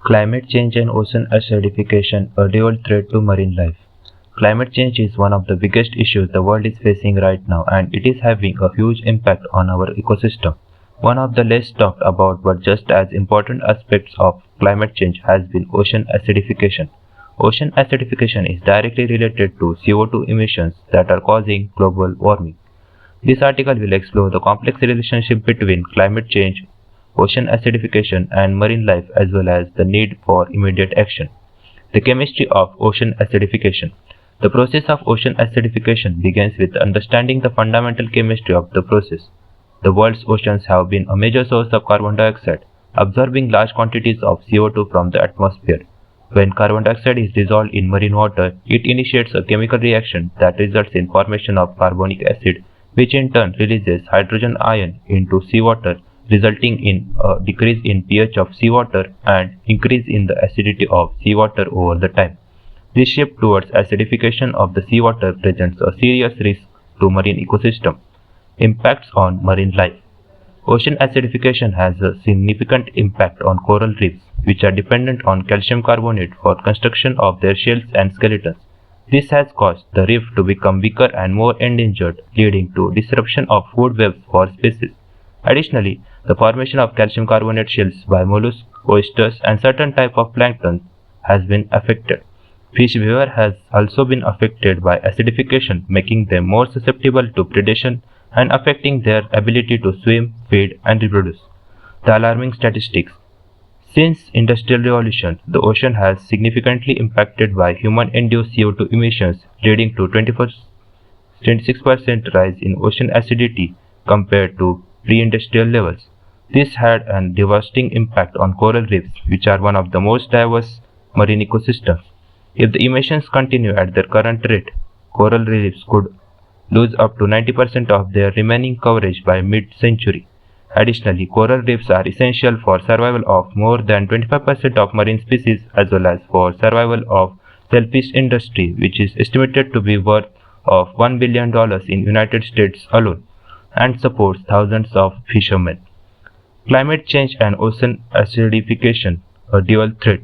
Climate change and ocean acidification a dual threat to marine life. Climate change is one of the biggest issues the world is facing right now, and it is having a huge impact on our ecosystem. One of the less talked about but just as important aspects of climate change has been ocean acidification. Ocean acidification is directly related to CO2 emissions that are causing global warming. This article will explore the complex relationship between climate change, ocean acidification, and marine life, as well as the need for immediate action. The chemistry of ocean acidification. The process of ocean acidification begins with understanding the fundamental chemistry of the process. The world's oceans have been a major source of carbon dioxide, absorbing large quantities of CO2 from the atmosphere. When carbon dioxide is dissolved in marine water, it initiates a chemical reaction that results in formation of carbonic acid, which in turn releases hydrogen ion into seawater, resulting in a decrease in pH of seawater and increase in the acidity of seawater over the time. This shift towards acidification of the seawater presents a serious risk to marine ecosystem. Impacts on marine life. Ocean acidification has a significant impact on coral reefs, which are dependent on calcium carbonate for construction of their shells and skeletons. This has caused the reef to become weaker and more endangered, leading to disruption of food webs for species. Additionally, the formation of calcium carbonate shells by mollusks, oysters, and certain types of plankton has been affected. Fish behavior has also been affected by acidification, making them more susceptible to predation and affecting their ability to swim, feed, and reproduce. The alarming statistics. Since Industrial Revolution, the ocean has significantly impacted by human-induced CO2 emissions, leading to 26% rise in ocean acidity compared to pre-industrial levels. This had a devastating impact on coral reefs, which are one of the most diverse marine ecosystems. If the emissions continue at their current rate, coral reefs could lose up to 90% of their remaining coverage by mid-century. Additionally, coral reefs are essential for survival of more than 25% of marine species, as well as for survival of shellfish industry, which is estimated to be worth of $1 billion in United States alone, and supports thousands of fishermen. Climate change and ocean acidification, a dual threat.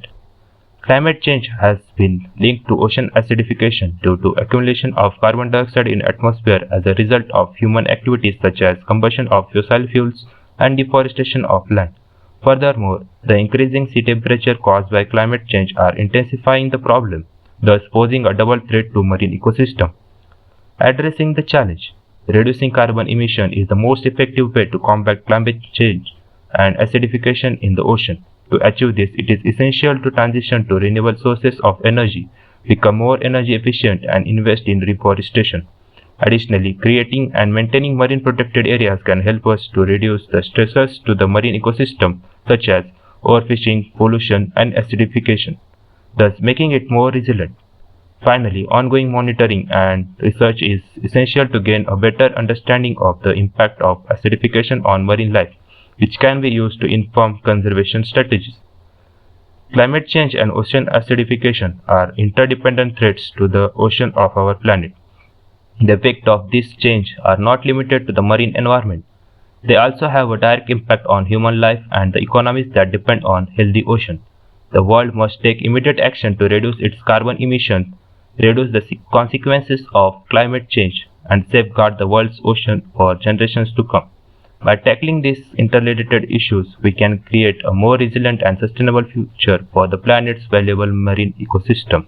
Climate change has been linked to ocean acidification due to accumulation of carbon dioxide in atmosphere as a result of human activities such as combustion of fossil fuels and deforestation of land. Furthermore, the increasing sea temperature caused by climate change are intensifying the problem, thus posing a double threat to marine ecosystem. Addressing the challenge. Reducing carbon emission is the most effective way to combat climate change and acidification in the ocean. To achieve this, it is essential to transition to renewable sources of energy, become more energy efficient, and invest in reforestation. Additionally, creating and maintaining marine protected areas can help us to reduce the stressors to the marine ecosystem, such as overfishing, pollution, and acidification, thus making it more resilient. Finally, ongoing monitoring and research is essential to gain a better understanding of the impact of acidification on marine life, which can be used to inform conservation strategies. Climate change and ocean acidification are interdependent threats to the ocean of our planet. The effects of this change are not limited to the marine environment. They also have a direct impact on human life and the economies that depend on healthy ocean. The world must take immediate action to reduce its carbon emissions, reduce the consequences of climate change, and safeguard the world's ocean for generations to come. By tackling these interrelated issues, we can create a more resilient and sustainable future for the planet's valuable marine ecosystem.